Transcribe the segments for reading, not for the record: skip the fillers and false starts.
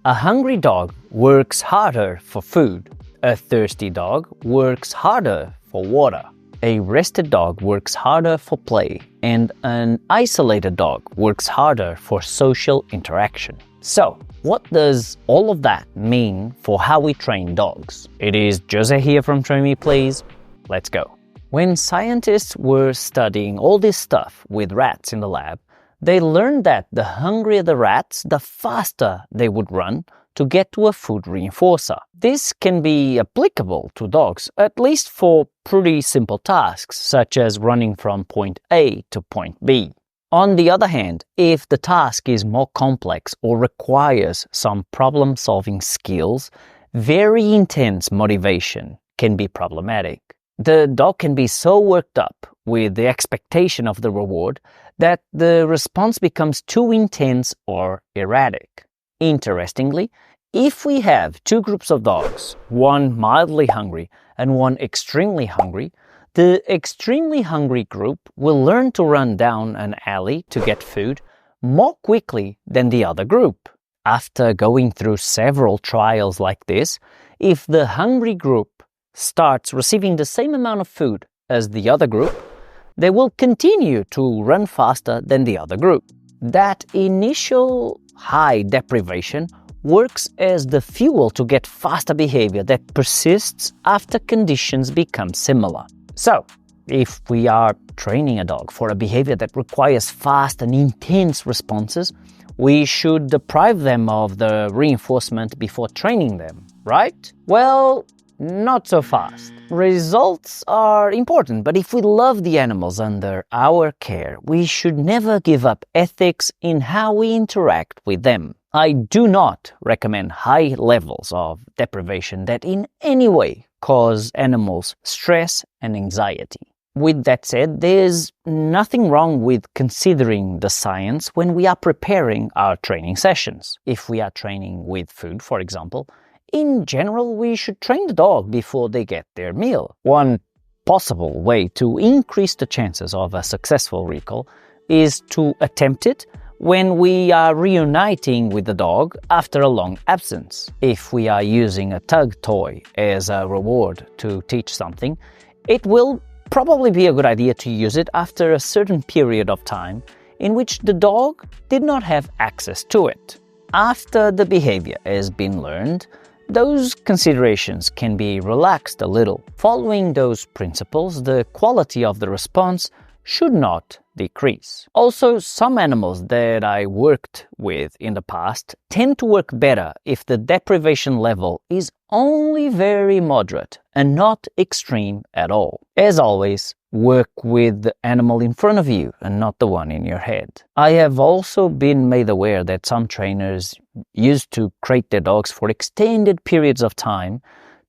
A hungry dog works harder for food. A thirsty dog works harder for water. A rested dog works harder for play, and an isolated dog works harder for social interaction. So, what does all of that mean for how we train dogs? It is Jose here from Train Me Please. Let's go. When scientists were studying all this stuff with rats in the lab, they learned that the hungrier the rats, the faster they would run to get to a food reinforcer. This can be applicable to dogs, at least for pretty simple tasks, such as running from point A to point B. On the other hand, if the task is more complex or requires some problem-solving skills, very intense motivation can be problematic. The dog can be so worked up with the expectation of the reward that the response becomes too intense or erratic. Interestingly, if we have two groups of dogs, one mildly hungry and one extremely hungry, the extremely hungry group will learn to run down an alley to get food more quickly than the other group. After going through several trials like this, if the hungry group starts receiving the same amount of food as the other group, they will continue to run faster than the other group. That initial high deprivation works as the fuel to get faster behavior that persists after conditions become similar. So, if we are training a dog for a behavior that requires fast and intense responses, we should deprive them of the reinforcement before training them, right? Well, not so fast. Results are important, but if we love the animals under our care, we should never give up ethics in how we interact with them. I do not recommend high levels of deprivation that in any way cause animals stress and anxiety. With that said, there's nothing wrong with considering the science when we are preparing our training sessions. If we are training with food, for example, in general, we should train the dog before they get their meal. One possible way to increase the chances of a successful recall is to attempt it when we are reuniting with the dog after a long absence. If we are using a tug toy as a reward to teach something, it will probably be a good idea to use it after a certain period of time in which the dog did not have access to it. After the behavior has been learned, those considerations can be relaxed a little. Following those principles, the quality of the response should not decrease. Also, some animals that I worked with in the past tend to work better if the deprivation level is only very moderate and not extreme at all. As always, work with the animal in front of you and not the one in your head. I have also been made aware that some trainers used to crate their dogs for extended periods of time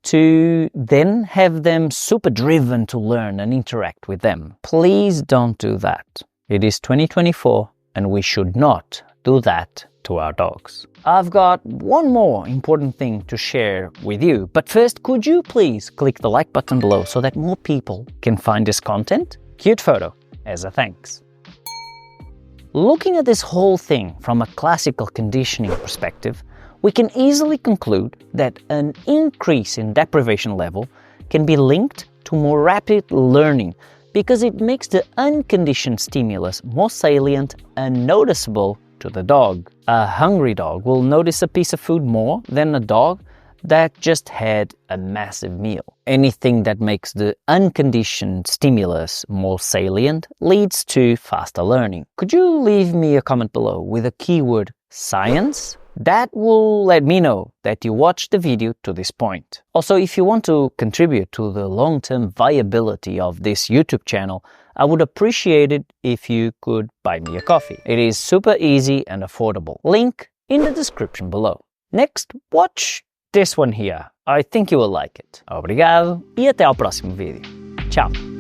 to then have them super driven to learn and interact with them. Please don't do that. It is 2024 and we should not do that to our dogs. I've got one more important thing to share with you, but first, could you please click the like button below so that more people can find this content? Cute photo as a thanks. Looking at this whole thing from a classical conditioning perspective, we can easily conclude that an increase in deprivation level can be linked to more rapid learning because it makes the unconditioned stimulus more salient and noticeable to the dog. A hungry dog will notice a piece of food more than a dog that just had a massive meal. Anything that makes the unconditioned stimulus more salient leads to faster learning. Could you leave me a comment below with a keyword science? That will let me know that you watched the video to this point. Also, if you want to contribute to the long-term viability of this YouTube channel, I would appreciate it if you could buy me a coffee. It is super easy and affordable. Link in the description below. Next, watch this one here. I think you will like it. Obrigado e até ao próximo vídeo. Tchau!